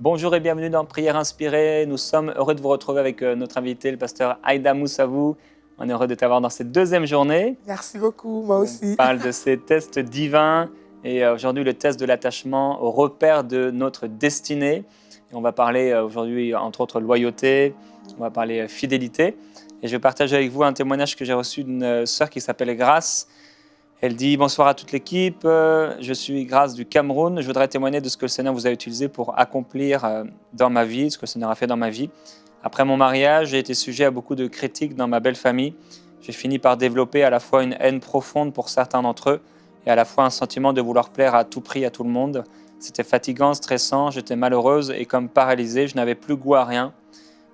Bonjour et bienvenue dans Prière Inspirée. Nous sommes heureux de vous retrouver avec notre invité, le pasteur Aïda Moussavou. On est heureux de t'avoir dans cette deuxième journée. Merci beaucoup, moi aussi. On parle de ces tests divins et aujourd'hui le test de l'attachement au repère de notre destinée. Et on va parler aujourd'hui entre autres loyauté, on va parler fidélité. Et je vais partager avec vous un témoignage que j'ai reçu d'une sœur qui s'appelle Grace. Elle dit « Bonsoir à toute l'équipe, je suis Grace du Cameroun. Je voudrais témoigner de ce que le Seigneur vous a utilisé pour accomplir dans ma vie, ce que le Seigneur a fait dans ma vie. Après mon mariage, j'ai été sujet à beaucoup de critiques dans ma belle famille. J'ai fini par développer à la fois une haine profonde pour certains d'entre eux et à la fois un sentiment de vouloir plaire à tout prix à tout le monde. C'était fatigant, stressant, j'étais malheureuse et comme paralysée, je n'avais plus goût à rien.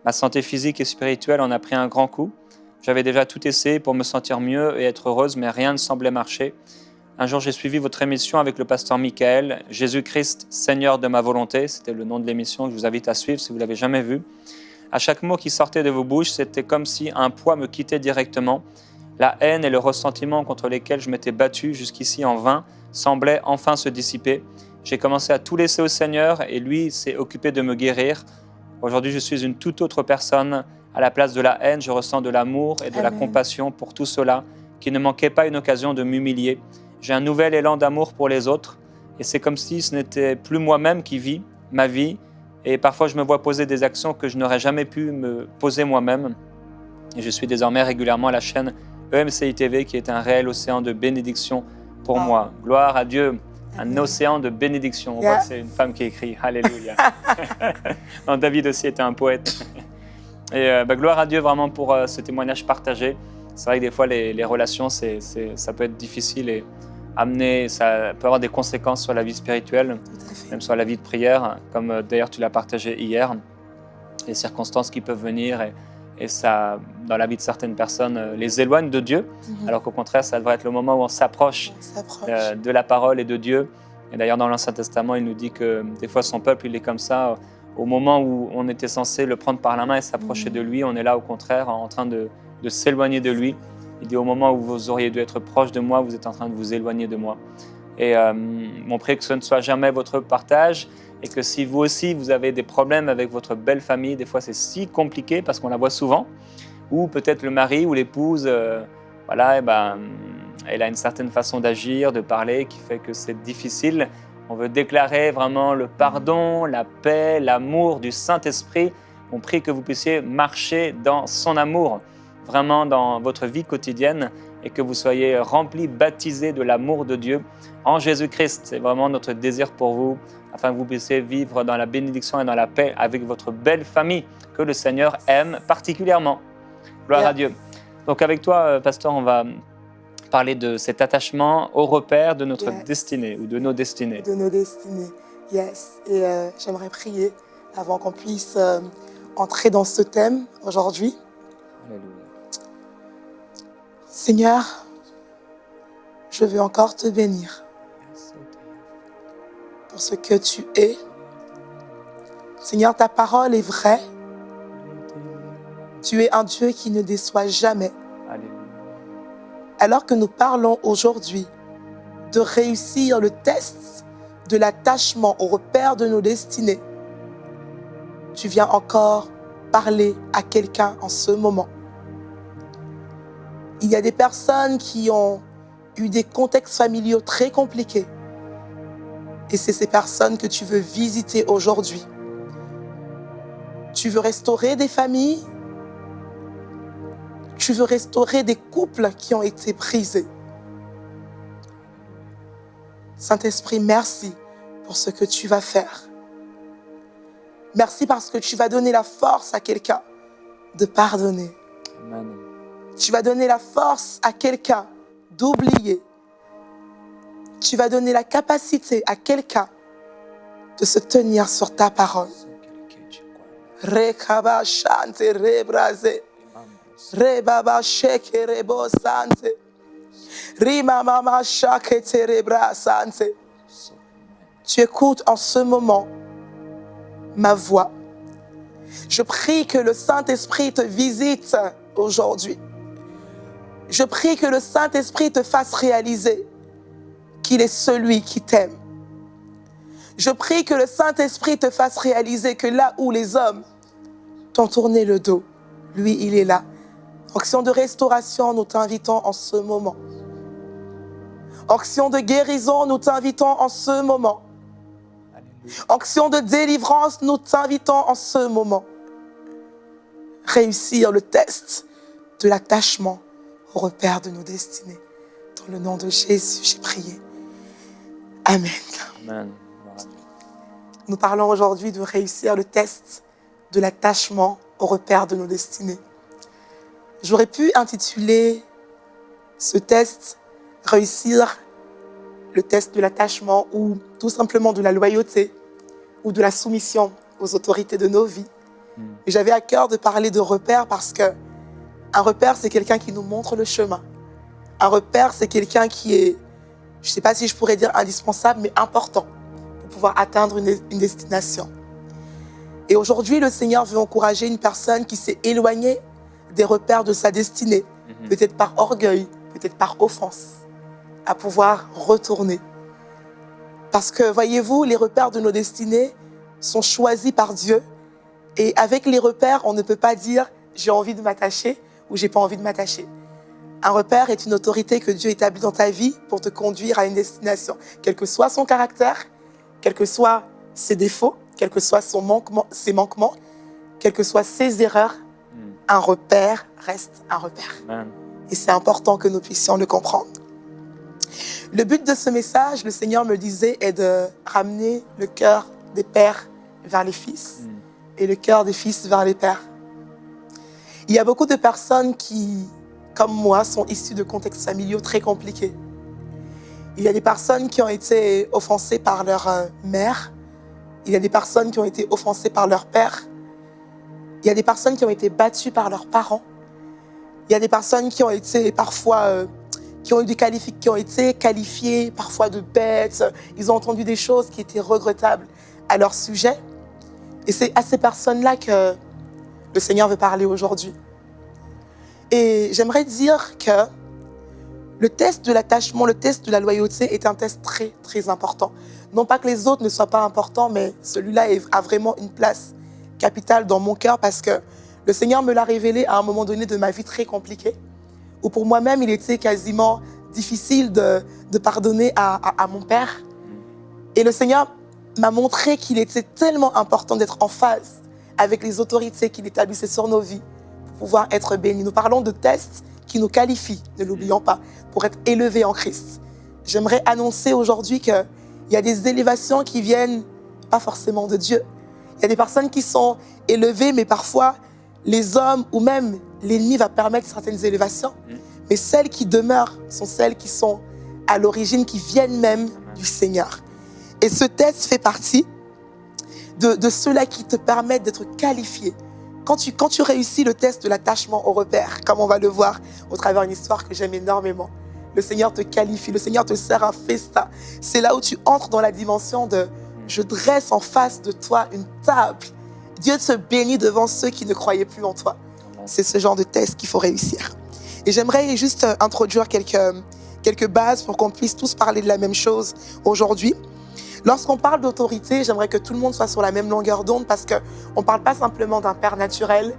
Ma santé physique et spirituelle en a pris un grand coup. J'avais déjà tout essayé pour me sentir mieux et être heureuse, mais rien ne semblait marcher. Un jour, j'ai suivi votre émission avec le pasteur Michael, « Jésus-Christ, Seigneur de ma volonté ». C'était le nom de l'émission que je vous invite à suivre si vous ne l'avez jamais vu. À chaque mot qui sortait de vos bouches, c'était comme si un poids me quittait directement. La haine et le ressentiment contre lesquels je m'étais battu jusqu'ici en vain semblaient enfin se dissiper. J'ai commencé à tout laisser au Seigneur et lui s'est occupé de me guérir. Aujourd'hui, je suis une toute autre personne. À la place de la haine, je ressens de l'amour et de la compassion pour tout cela, qui ne manquait pas une occasion de m'humilier. J'ai un nouvel élan d'amour pour les autres, et c'est comme si ce n'était plus moi-même qui vis ma vie, et parfois je me vois poser des actions que je n'aurais jamais pu me poser moi-même. Et je suis désormais régulièrement à la chaîne EMCI TV, qui est un réel océan de bénédiction pour moi. Gloire à Dieu, un océan de bénédiction. On voit que c'est une femme qui écrit, Alléluia. Non, David aussi était un poète. Et gloire à Dieu vraiment pour ce témoignage partagé. C'est vrai que des fois, les relations, ça peut être difficile et ça peut avoir des conséquences sur la vie spirituelle, même sur la vie de prière, comme d'ailleurs tu l'as partagé hier. Les circonstances qui peuvent venir et ça, dans la vie de certaines personnes, les éloigne de Dieu, alors qu'au contraire, ça devrait être le moment où on s'approche de la parole et de Dieu. Et d'ailleurs, dans l'Ancien Testament, il nous dit que des fois, son peuple, il est comme ça. Au moment où on était censé le prendre par la main et s'approcher de lui, on est là au contraire en train de s'éloigner de lui. Il dit au moment où vous auriez dû être proche de moi, vous êtes en train de vous éloigner de moi. Et mon prière que ce ne soit jamais votre partage et que si vous aussi vous avez des problèmes avec votre belle famille, des fois c'est si compliqué parce qu'on la voit souvent, ou peut-être le mari ou l'épouse, elle a une certaine façon d'agir, de parler qui fait que c'est difficile. On veut déclarer vraiment le pardon, la paix, l'amour du Saint-Esprit. On prie que vous puissiez marcher dans son amour, vraiment dans votre vie quotidienne, et que vous soyez remplis, baptisés de l'amour de Dieu en Jésus-Christ. C'est vraiment notre désir pour vous, afin que vous puissiez vivre dans la bénédiction et dans la paix avec votre belle famille, que le Seigneur aime particulièrement. Gloire à Dieu. Donc avec toi, pasteur, on va parler de cet attachement au repère de notre destinée ou de nos destinées. De nos destinées, yes. Et j'aimerais prier avant qu'on puisse entrer dans ce thème aujourd'hui. Alléluia. Seigneur, je veux encore te bénir pour ce que tu es. Seigneur, ta parole est vraie. Tu es un Dieu qui ne déçoit jamais. Alléluia. Alors que nous parlons aujourd'hui de réussir le test de l'attachement au repère de nos destinées, tu viens encore parler à quelqu'un en ce moment. Il y a des personnes qui ont eu des contextes familiaux très compliqués. Et c'est ces personnes que tu veux visiter aujourd'hui. Tu veux restaurer des familles. Tu veux restaurer des couples qui ont été brisés. Saint-Esprit, merci pour ce que tu vas faire. Merci parce que tu vas donner la force à quelqu'un de pardonner. Amen. Tu vas donner la force à quelqu'un d'oublier. Tu vas donner la capacité à quelqu'un de se tenir sur ta parole. Rekaba chante rebrase. Rebaba sheke rebo sante. Rima mama shake terebra sante. Tu écoutes en ce moment ma voix. Je prie que le Saint-Esprit te visite aujourd'hui. Je prie que le Saint-Esprit te fasse réaliser qu'il est celui qui t'aime. Je prie que le Saint-Esprit te fasse réaliser que là où les hommes t'ont tourné le dos, lui, il est là. Action de restauration, nous t'invitons en ce moment. Action de guérison, nous t'invitons en ce moment. Action de délivrance, nous t'invitons en ce moment. Réussir le test de l'attachement au repère de nos destinées. Dans le nom de Jésus, j'ai prié. Amen. Amen. Nous parlons aujourd'hui de réussir le test de l'attachement au repère de nos destinées. J'aurais pu intituler ce test « Réussir le test de l'attachement » ou tout simplement de la loyauté ou de la soumission aux autorités de nos vies. Mais j'avais à cœur de parler de repère parce qu'un repère, c'est quelqu'un qui nous montre le chemin. Un repère, c'est quelqu'un qui est, je ne sais pas si je pourrais dire indispensable, mais important pour pouvoir atteindre une destination. Et aujourd'hui, le Seigneur veut encourager une personne qui s'est éloignée des repères de sa destinée, peut-être par orgueil, peut-être par offense, à pouvoir retourner. Parce que, voyez-vous, les repères de nos destinées sont choisis par Dieu. Et avec les repères, on ne peut pas dire « j'ai envie de m'attacher » ou « j'ai pas envie de m'attacher ». Un repère est une autorité que Dieu établit dans ta vie pour te conduire à une destination. Quel que soit son caractère, quels que soient ses défauts, quel que soit ses manquements, quelles que soient ses erreurs, un repère reste un repère. Amen. Et c'est important que nous puissions le comprendre. Le but de ce message, le Seigneur me disait, est de ramener le cœur des pères vers les fils et le cœur des fils vers les pères. Il y a beaucoup de personnes qui, comme moi, sont issues de contextes familiaux très compliqués. Il y a des personnes qui ont été offensées par leur mère. Il y a des personnes qui ont été offensées par leur père. Il y a des personnes qui ont été battues par leurs parents. Il y a des personnes qui ont été parfois, qui ont été qualifiées parfois de bêtes. Ils ont entendu des choses qui étaient regrettables à leur sujet. Et c'est à ces personnes-là que le Seigneur veut parler aujourd'hui. Et j'aimerais dire que le test de l'attachement, le test de la loyauté est un test très, très important. Non pas que les autres ne soient pas importants, mais celui-là a vraiment une place capitale dans mon cœur parce que le Seigneur me l'a révélé à un moment donné de ma vie très compliquée, où pour moi-même, il était quasiment difficile de pardonner à mon père. Et le Seigneur m'a montré qu'il était tellement important d'être en phase avec les autorités qu'il établissait sur nos vies pour pouvoir être bénis. Nous parlons de tests qui nous qualifient, ne l'oublions pas, pour être élevés en Christ. J'aimerais annoncer aujourd'hui qu'il y a des élévations qui viennent pas forcément de Dieu. Il y a des personnes qui sont élevées, mais parfois, les hommes ou même l'ennemi va permettre certaines élévations. Mais celles qui demeurent sont celles qui sont à l'origine, qui viennent même du Seigneur. Et ce test fait partie de ceux-là qui te permettent d'être qualifié. Quand tu réussis le test de l'attachement au repère, comme on va le voir au travers d'une histoire que j'aime énormément, le Seigneur te qualifie, le Seigneur te sert un festin. C'est là où tu entres dans la dimension de « je dresse en face de toi une table ». Dieu te bénit devant ceux qui ne croyaient plus en toi. C'est ce genre de test qu'il faut réussir. Et j'aimerais juste introduire quelques bases pour qu'on puisse tous parler de la même chose aujourd'hui. Lorsqu'on parle d'autorité, j'aimerais que tout le monde soit sur la même longueur d'onde parce qu'on ne parle pas simplement d'un père naturel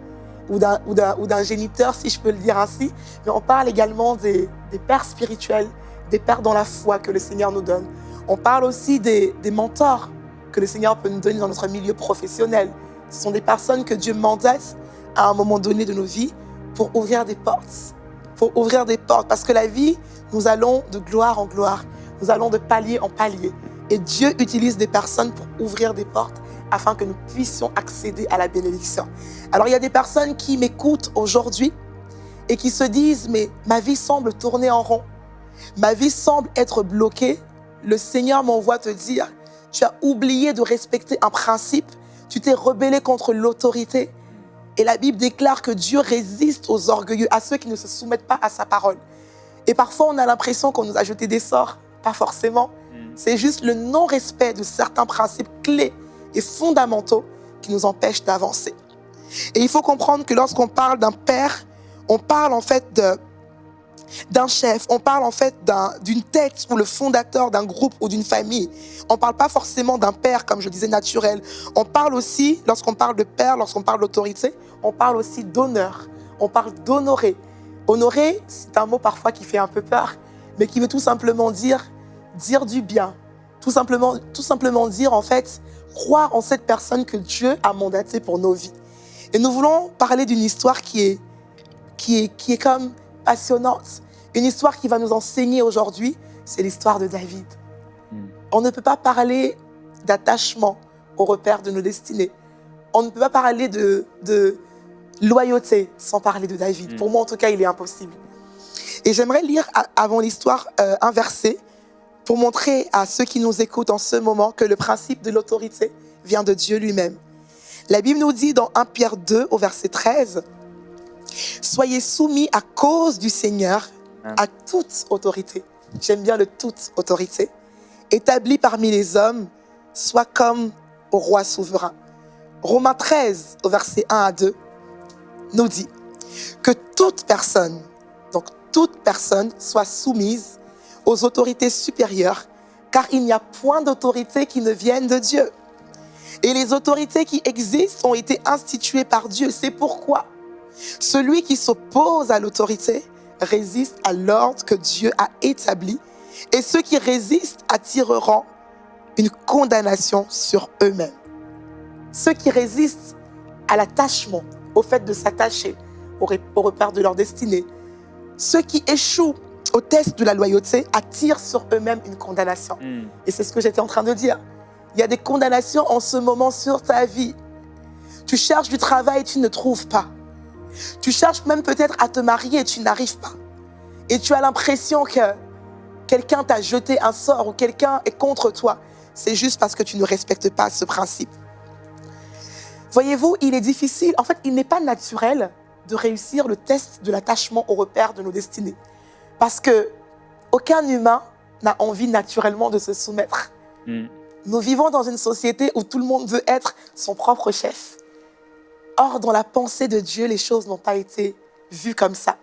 ou d'un géniteur, si je peux le dire ainsi, mais on parle également des pères spirituels, des pères dans la foi que le Seigneur nous donne. On parle aussi des mentors que le Seigneur peut nous donner dans notre milieu professionnel. Ce sont des personnes que Dieu mandate à un moment donné de nos vies pour ouvrir des portes. Pour ouvrir des portes, parce que la vie, nous allons de gloire en gloire, nous allons de palier en palier. Et Dieu utilise des personnes pour ouvrir des portes afin que nous puissions accéder à la bénédiction. Alors, il y a des personnes qui m'écoutent aujourd'hui et qui se disent « mais ma vie semble tourner en rond, ma vie semble être bloquée. Le Seigneur m'envoie te dire « tu as oublié de respecter un principe, tu t'es rebellé contre l'autorité. » Et la Bible déclare que Dieu résiste aux orgueilleux, à ceux qui ne se soumettent pas à sa parole. Et parfois, on a l'impression qu'on nous a jeté des sorts. Pas forcément. C'est juste le non-respect de certains principes clés et fondamentaux qui nous empêchent d'avancer. Et il faut comprendre que lorsqu'on parle d'un père, on parle en fait d'un chef, on parle en fait d'une tête ou le fondateur d'un groupe ou d'une famille. On ne parle pas forcément d'un père, comme je disais, naturel. On parle aussi, lorsqu'on parle de père, lorsqu'on parle d'autorité, on parle aussi d'honneur. On parle d'honorer. Honorer, c'est un mot parfois qui fait un peu peur, mais qui veut tout simplement dire du bien. Tout simplement dire, en fait, croire en cette personne que Dieu a mandatée pour nos vies. Et nous voulons parler d'une histoire qui est comme passionnante. Une histoire qui va nous enseigner aujourd'hui, c'est l'histoire de David. On ne peut pas parler d'attachement au repère de nos destinées. On ne peut pas parler de loyauté sans parler de David. Pour moi, en tout cas, il est impossible. Et j'aimerais lire avant l'histoire un verset pour montrer à ceux qui nous écoutent en ce moment que le principe de l'autorité vient de Dieu lui-même. La Bible nous dit dans 1 Pierre 2 au verset 13, « Soyez soumis à cause du Seigneur à toute autorité. » J'aime bien le « toute autorité. « Établie parmi les hommes, soit comme au roi souverain. » Romains 13 au verset 1 à 2 nous dit que toute personne soit soumise aux autorités supérieures, car il n'y a point d'autorité qui ne vienne de Dieu. Et les autorités qui existent ont été instituées par Dieu. C'est pourquoi celui qui s'oppose à l'autorité résiste à l'ordre que Dieu a établi, et ceux qui résistent attireront une condamnation sur eux-mêmes. Ceux qui résistent à l'attachement, au fait de s'attacher au repère de leur destinée, ceux qui échouent au test de la loyauté attirent sur eux-mêmes une condamnation. Et c'est ce que j'étais en train de dire. Il y a des condamnations en ce moment sur ta vie. Tu cherches du travail et tu ne trouves pas. Tu cherches même peut-être à te marier et tu n'arrives pas. Et tu as l'impression que quelqu'un t'a jeté un sort ou quelqu'un est contre toi. C'est juste parce que tu ne respectes pas ce principe. Voyez-vous, il est difficile, en fait, il n'est pas naturel de réussir le test de l'attachement au repère de nos destinées. Parce qu'aucun humain n'a envie naturellement de se soumettre. Nous vivons dans une société où tout le monde veut être son propre chef. Or, dans la pensée de Dieu, les choses n'ont pas été vues comme ça.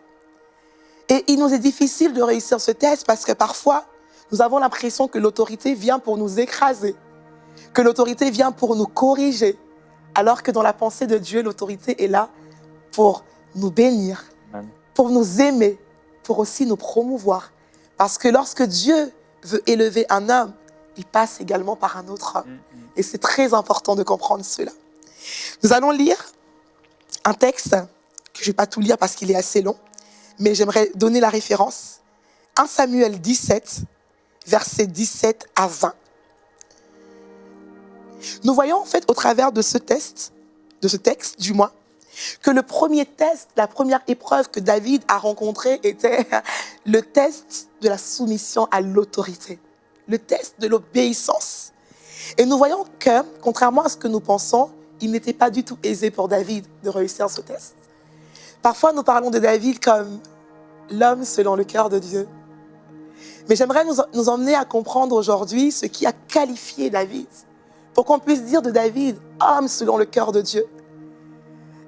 Et il nous est difficile de réussir ce test parce que parfois, nous avons l'impression que l'autorité vient pour nous écraser, que l'autorité vient pour nous corriger, alors que dans la pensée de Dieu, l'autorité est là pour nous bénir, pour nous aimer, pour aussi nous promouvoir. Parce que lorsque Dieu veut élever un homme, il passe également par un autre homme. Et c'est très important de comprendre cela. Nous allons lire un texte, que je ne vais pas tout lire parce qu'il est assez long, mais j'aimerais donner la référence. 1 Samuel 17, versets 17 à 20. Nous voyons en fait au travers de ce texte, du moins, que le premier test, la première épreuve que David a rencontrée était le test de la soumission à l'autorité, le test de l'obéissance. Et nous voyons que, contrairement à ce que nous pensons, il n'était pas du tout aisé pour David de réussir ce test. Parfois, nous parlons de David comme l'homme selon le cœur de Dieu. Mais j'aimerais nous emmener à comprendre aujourd'hui ce qui a qualifié David, pour qu'on puisse dire de David, homme selon le cœur de Dieu.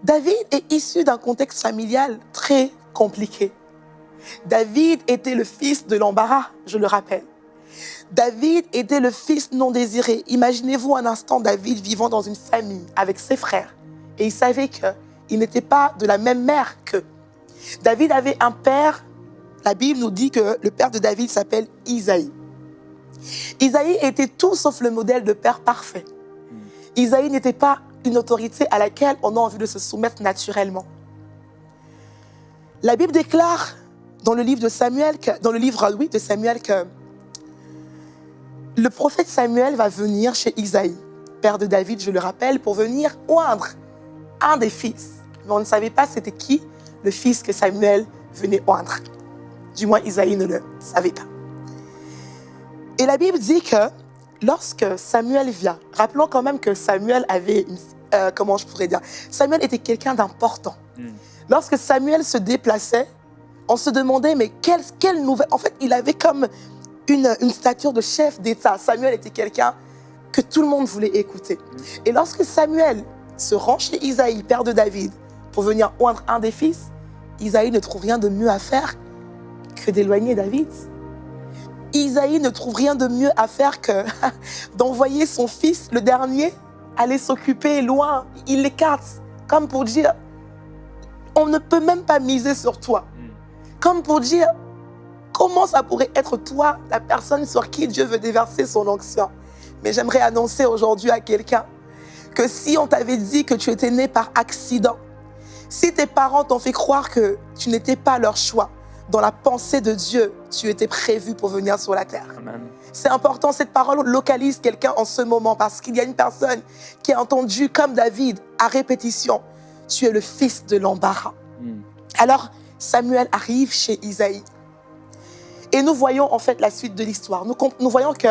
David est issu d'un contexte familial très compliqué. David était le fils de l'embarras, je le rappelle. David était le fils non désiré. Imaginez-vous un instant David vivant dans une famille avec ses frères. Et il savait qu'il n'était pas de la même mère qu'eux. David avait un père, la Bible nous dit que le père de David s'appelle Isaïe. Isaïe était tout sauf le modèle de père parfait. Isaïe n'était pas une autorité à laquelle on a envie de se soumettre naturellement. La Bible déclare dans le livre de Samuel, que le prophète Samuel va venir chez Isaïe, père de David, je le rappelle, pour venir oindre un des fils. Mais on ne savait pas c'était qui le fils que Samuel venait oindre. Du moins, Isaïe ne le savait pas. Et la Bible dit que lorsque Samuel vient, rappelons quand même que Samuel avait, Samuel était quelqu'un d'important. Lorsque Samuel se déplaçait, on se demandait, mais quelle nouvelle... En fait, il avait comme une stature de chef d'État. Samuel était quelqu'un que tout le monde voulait écouter. Et lorsque Samuel se rend chez Isaïe, père de David, pour venir oindre un des fils, Isaïe ne trouve rien de mieux à faire que d'éloigner David. Isaïe ne trouve rien de mieux à faire que d'envoyer son fils, le dernier, aller s'occuper loin. Il l'écarte, comme pour dire, on ne peut même pas miser sur toi. Comme pour dire, comment ça pourrait être toi, la personne sur qui Dieu veut déverser son onction. Mais j'aimerais annoncer aujourd'hui à quelqu'un que si on t'avait dit que tu étais né par accident, si tes parents t'ont fait croire que tu n'étais pas leur choix, dans la pensée de Dieu, tu étais prévu pour venir sur la terre. Amen. C'est important, cette parole localise quelqu'un en ce moment parce qu'il y a une personne qui a entendu, comme David, à répétition, tu es le fils de l'embarras. Alors, Samuel arrive chez Isaïe. Et nous voyons en fait la suite de l'histoire. Nous voyons que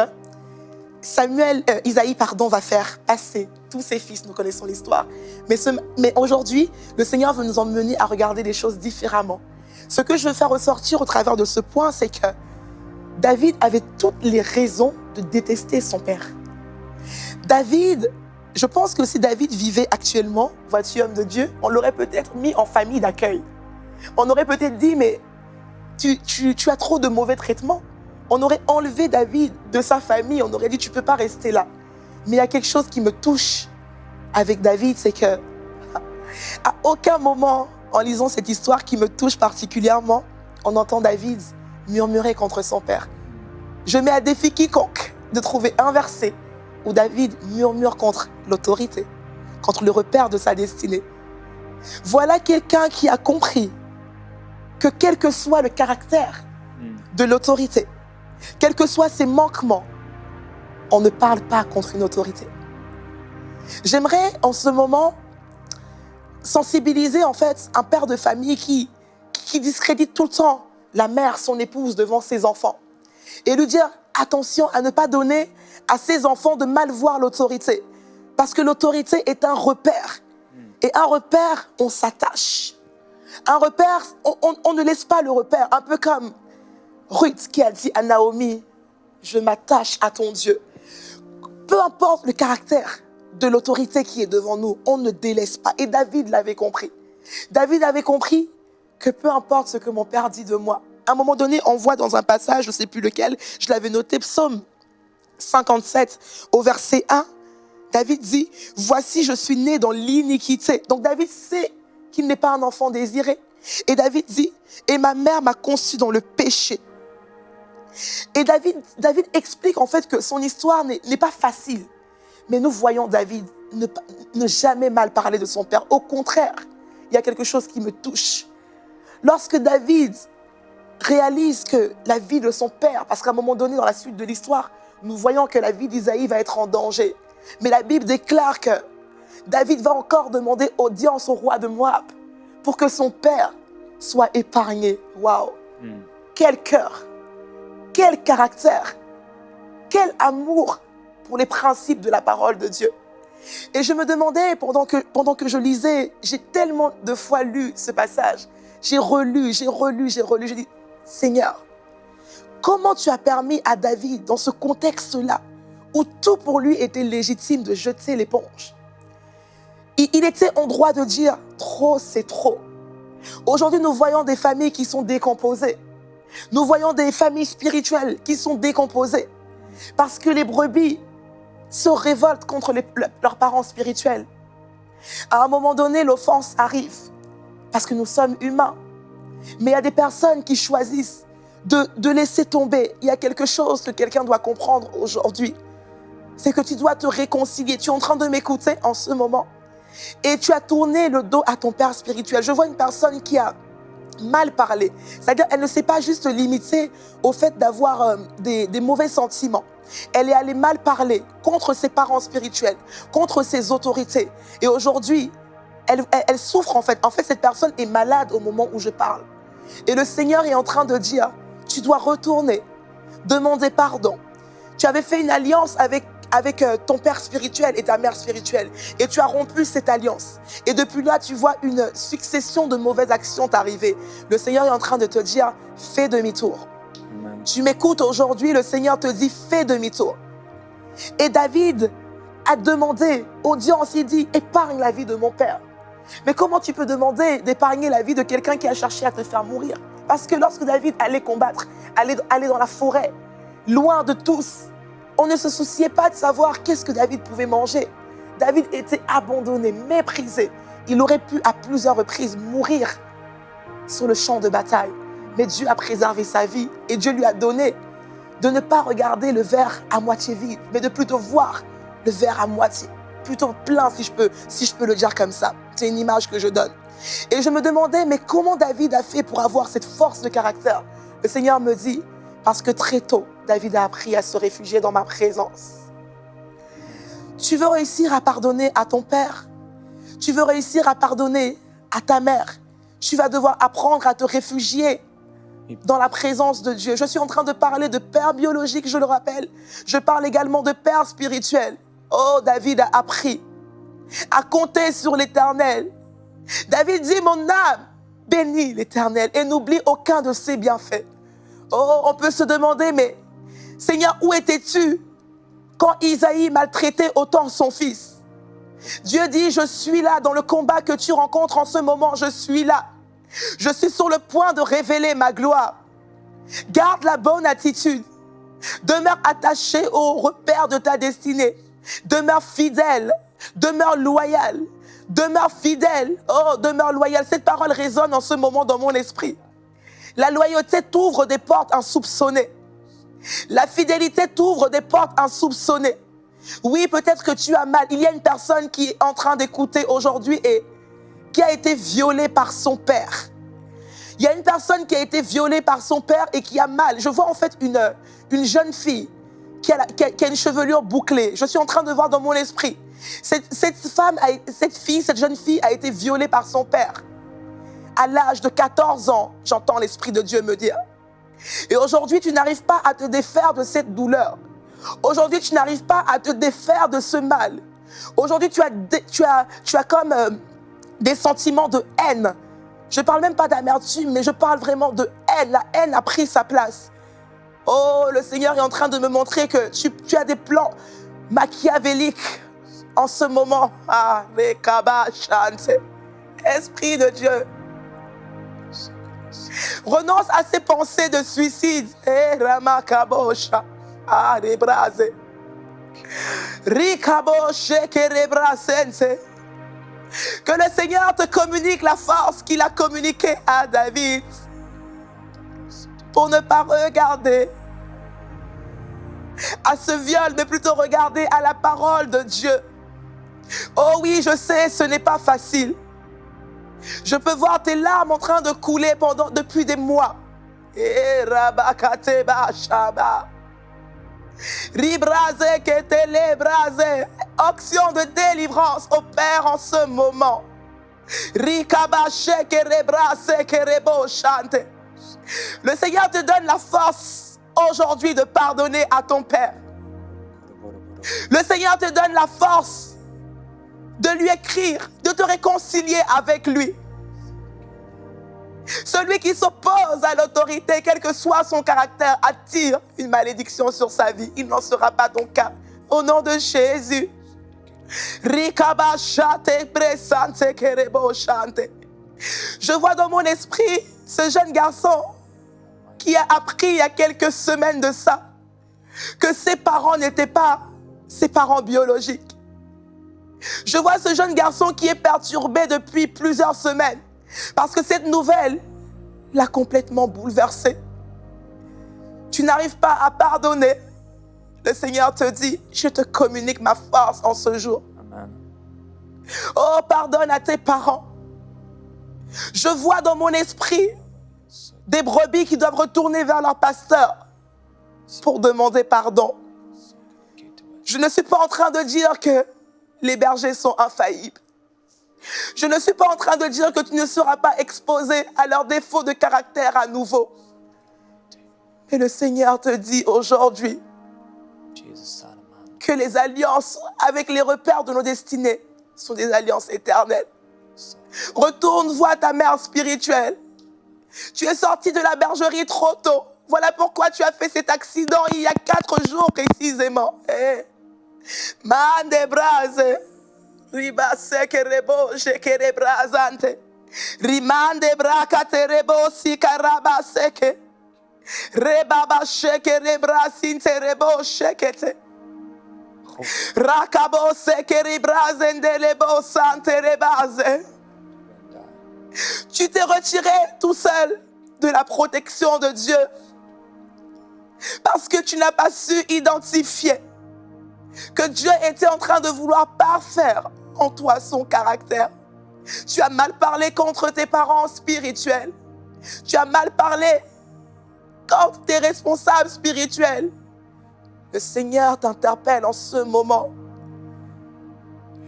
Isaïe va faire passer tous ses fils. Nous connaissons l'histoire. Mais aujourd'hui, le Seigneur veut nous emmener à regarder les choses différemment. Ce que je veux faire ressortir au travers de ce point, c'est que David avait toutes les raisons de détester son père. David, je pense que si David vivait actuellement, vois-tu, homme de Dieu, on l'aurait peut-être mis en famille d'accueil. On aurait peut-être dit, mais tu as trop de mauvais traitements. On aurait enlevé David de sa famille, on aurait dit, tu ne peux pas rester là. Mais il y a quelque chose qui me touche avec David, c'est que à aucun moment, en lisant cette histoire qui me touche particulièrement, on entend David murmurer contre son père. Je mets à défi quiconque de trouver un verset où David murmure contre l'autorité, contre le repère de sa destinée. Voilà quelqu'un qui a compris que quel que soit le caractère de l'autorité, quels que soient ses manquements, on ne parle pas contre une autorité. J'aimerais en ce moment sensibiliser en fait un père de famille qui discrédite tout le temps la mère, son épouse devant ses enfants et lui dire attention à ne pas donner à ses enfants de mal voir l'autorité parce que l'autorité est un repère et un repère on s'attache. Un repère, on ne laisse pas le repère, un peu comme Ruth qui a dit à Naomi je m'attache à ton Dieu. Peu importe le caractère de l'autorité qui est devant nous, on ne délaisse pas. Et David l'avait compris. David avait compris que peu importe ce que mon père dit de moi. À un moment donné, on voit dans un passage, je ne sais plus lequel, je l'avais noté, Psaume 57, au verset 1, David dit, « Voici, je suis né dans l'iniquité. » Donc David sait qu'il n'est pas un enfant désiré. Et David dit, « Et ma mère m'a conçu dans le péché. » Et David explique en fait que son histoire n'est pas facile. Mais nous voyons David ne jamais mal parler de son père. Au contraire, il y a quelque chose qui me touche. Lorsque David réalise que la vie de son père, parce qu'à un moment donné dans la suite de l'histoire, nous voyons que la vie d'Isaïe va être en danger. Mais la Bible déclare que David va encore demander audience au roi de Moab pour que son père soit épargné. Waouh! Quel cœur! Quel caractère! Quel amour pour les principes de la parole de Dieu. Et je me demandais, pendant que je lisais, j'ai tellement de fois lu ce passage, j'ai relu, j'ai dit, Seigneur, comment tu as permis à David, dans ce contexte-là, où tout pour lui était légitime de jeter l'éponge. Il était en droit de dire, trop c'est trop. Aujourd'hui, nous voyons des familles qui sont décomposées. Nous voyons des familles spirituelles qui sont décomposées. Parce que les brebis se révoltent contre leurs parents spirituels. À un moment donné, l'offense arrive parce que nous sommes humains. Mais il y a des personnes qui choisissent de laisser tomber. Il y a quelque chose que quelqu'un doit comprendre aujourd'hui. C'est que tu dois te réconcilier. Tu es en train de m'écouter en ce moment. Et tu as tourné le dos à ton père spirituel. Je vois une personne qui a mal parlé. C'est-à-dire qu'elle ne s'est pas juste limitée au fait d'avoir des mauvais sentiments. Elle est allée mal parler contre ses parents spirituels, contre ses autorités. Et aujourd'hui, elle souffre en fait. En fait, cette personne est malade au moment où je parle. Et le Seigneur est en train de dire, tu dois retourner, demander pardon. Tu avais fait une alliance avec ton père spirituel et ta mère spirituelle. Et tu as rompu cette alliance. Et depuis là, tu vois une succession de mauvaises actions t'arriver. Le Seigneur est en train de te dire, fais demi-tour. Amen. Tu m'écoutes aujourd'hui, le Seigneur te dit, fais demi-tour. Et David a demandé audience, il dit, épargne la vie de mon père. Mais comment tu peux demander d'épargner la vie de quelqu'un qui a cherché à te faire mourir? Parce que lorsque David allait combattre, allait dans la forêt, loin de tous, on ne se souciait pas de savoir qu'est-ce que David pouvait manger. David était abandonné, méprisé. Il aurait pu à plusieurs reprises mourir sur le champ de bataille. Mais Dieu a préservé sa vie et Dieu lui a donné de ne pas regarder le verre à moitié vide, mais de plutôt voir le verre à moitié, plutôt plein si je peux le dire comme ça. C'est une image que je donne. Et je me demandais, mais comment David a fait pour avoir cette force de caractère? Le Seigneur me dit, parce que très tôt, David a appris à se réfugier dans ma présence. Tu veux réussir à pardonner à ton père? Tu veux réussir à pardonner à ta mère? Tu vas devoir apprendre à te réfugier dans la présence de Dieu. Je suis en train de parler de père biologique, je le rappelle. Je parle également de père spirituel. Oh, David a appris à compter sur l'Éternel. David dit, mon âme bénit l'Éternel et n'oublie aucun de ses bienfaits. Oh, on peut se demander, mais Seigneur, où étais-tu quand Isaïe maltraitait autant son fils? Dieu dit, je suis là dans le combat que tu rencontres en ce moment, je suis là. Je suis sur le point de révéler ma gloire. Garde la bonne attitude. Demeure attaché au repère de ta destinée. Demeure fidèle. Demeure loyal. Demeure fidèle. Oh, demeure loyal. Cette parole résonne en ce moment dans mon esprit. La loyauté t'ouvre des portes insoupçonnées. La fidélité t'ouvre des portes insoupçonnées. Oui, peut-être que tu as mal. Il y a une personne qui est en train d'écouter aujourd'hui et qui a été violée par son père. Il y a une personne qui a été violée par son père et qui a mal. Je vois en fait une jeune fille qui a une chevelure bouclée. Je suis en train de voir dans mon esprit. Cette jeune fille a été violée par son père. À l'âge de 14 ans, j'entends l'Esprit de Dieu me dire. Et aujourd'hui, tu n'arrives pas à te défaire de cette douleur. Aujourd'hui, tu n'arrives pas à te défaire de ce mal. Aujourd'hui, tu as comme des sentiments de haine. Je ne parle même pas d'amertume, mais je parle vraiment de haine. La haine a pris sa place. Oh, le Seigneur est en train de me montrer que tu as des plans machiavéliques en ce moment. Ah, Esprit de Dieu. Renonce à ces pensées de suicide. Que le Seigneur te communique la force qu'il a communiquée à David pour ne pas regarder à ce viol, mais plutôt regarder à la parole de Dieu. Oh oui, je sais, ce n'est pas facile. Je peux voir tes larmes en train de couler depuis des mois. Action de délivrance opère en ce moment. Le Seigneur te donne la force aujourd'hui de pardonner à ton père. Le Seigneur te donne la force de lui écrire, de te réconcilier avec lui. Celui qui s'oppose à l'autorité, quel que soit son caractère, attire une malédiction sur sa vie. Il n'en sera pas ton cas. Au nom de Jésus. Je vois dans mon esprit ce jeune garçon qui a appris il y a quelques semaines de ça que ses parents n'étaient pas ses parents biologiques. Je vois ce jeune garçon qui est perturbé depuis plusieurs semaines parce que cette nouvelle l'a complètement bouleversé. Tu n'arrives pas à pardonner. Le Seigneur te dit, je te communique ma force en ce jour. Amen. Oh, pardonne à tes parents. Je vois dans mon esprit des brebis qui doivent retourner vers leur pasteur pour demander pardon. Je ne suis pas en train de dire que les bergers sont infaillibles. Je ne suis pas en train de dire que tu ne seras pas exposé à leurs défauts de caractère à nouveau. Et le Seigneur te dit aujourd'hui que les alliances avec les repères de nos destinées sont des alliances éternelles. Retourne voir ta mère spirituelle. Tu es sorti de la bergerie trop tôt. Voilà pourquoi tu as fait cet accident il y a 4 jours précisément. Mande brase. Riba sekerebo shekerebrazante. Rimande brakaterebo sikaraba seke. Rebaba shekerebrasinterebo shekete. Rakabo sekerebrazendelebo santerebaze. Tu t'es retiré tout seul de la protection de Dieu parce que tu n'as pas su identifier que Dieu était en train de vouloir parfaire en toi son caractère. Tu as mal parlé contre tes parents spirituels. Tu as mal parlé contre tes responsables spirituels. Le Seigneur t'interpelle en ce moment.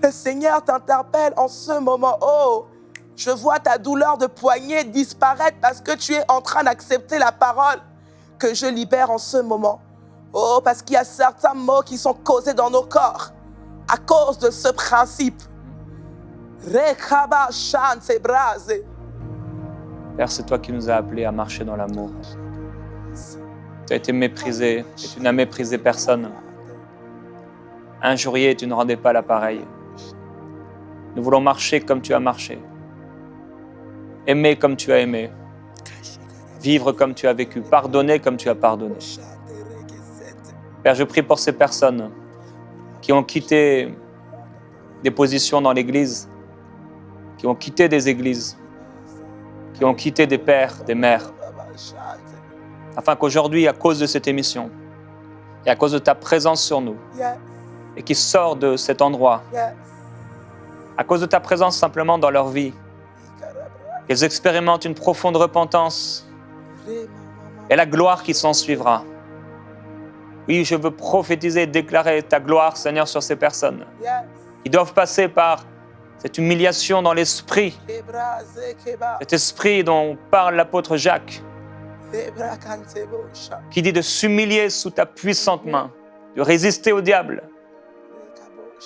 Le Seigneur t'interpelle en ce moment. Oh, je vois ta douleur de poignet disparaître parce que tu es en train d'accepter la parole que je libère en ce moment. Oh, parce qu'il y a certains mots qui sont causés dans nos corps à cause de ce principe. Père, c'est toi qui nous as appelés à marcher dans l'amour. Tu as été méprisé et tu n'as méprisé personne. Injurié et tu ne rendais pas l'appareil. Nous voulons marcher comme tu as marché. Aimer comme tu as aimé. Vivre comme tu as vécu. Pardonner comme tu as pardonné. Père, je prie pour ces personnes qui ont quitté des positions dans l'Église, qui ont quitté des églises, qui ont quitté des pères, des mères, afin qu'aujourd'hui, à cause de cette émission, et à cause de ta présence sur nous, et qui sort de cet endroit, à cause de ta présence simplement dans leur vie, qu'ils expérimentent une profonde repentance et la gloire qui s'en suivra. Oui, je veux prophétiser et déclarer ta gloire, Seigneur, sur ces personnes. Ils doivent passer par cette humiliation dans l'esprit, cet esprit dont parle l'apôtre Jacques, qui dit de s'humilier sous ta puissante main, de résister au diable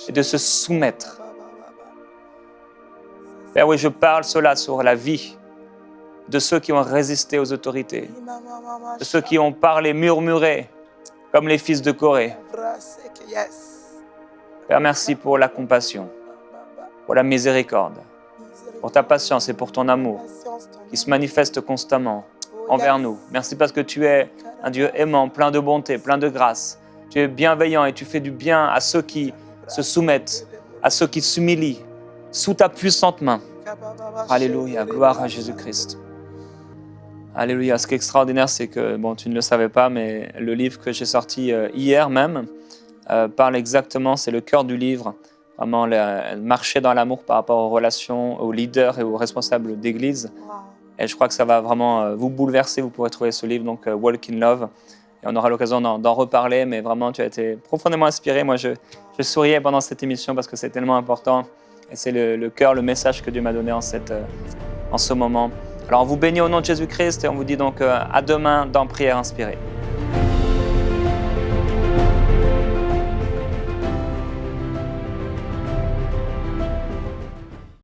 et de se soumettre. Père, oui, je parle cela sur la vie de ceux qui ont résisté aux autorités, de ceux qui ont parlé, murmuré, comme les fils de Corée. Père, merci pour la compassion, pour la miséricorde, pour ta patience et pour ton amour qui se manifeste constamment envers nous. Merci parce que tu es un Dieu aimant, plein de bonté, plein de grâce. Tu es bienveillant et tu fais du bien à ceux qui se soumettent, à ceux qui s'humilient sous ta puissante main. Alléluia, gloire à Jésus-Christ. Alléluia. Ce qui est extraordinaire, c'est que, bon, tu ne le savais pas, mais le livre que j'ai sorti hier même parle exactement, c'est le cœur du livre, vraiment marcher dans l'amour par rapport aux relations, aux leaders et aux responsables d'église. Et je crois que ça va vraiment vous bouleverser. Vous pourrez trouver ce livre, donc Walk in Love. Et on aura l'occasion d'en reparler, mais vraiment, tu as été profondément inspiré. Moi, je souriais pendant cette émission parce que c'est tellement important. Et c'est le cœur, le message que Dieu m'a donné en ce moment. Alors, on vous bénit au nom de Jésus-Christ et on vous dit donc à demain dans Prière Inspirée.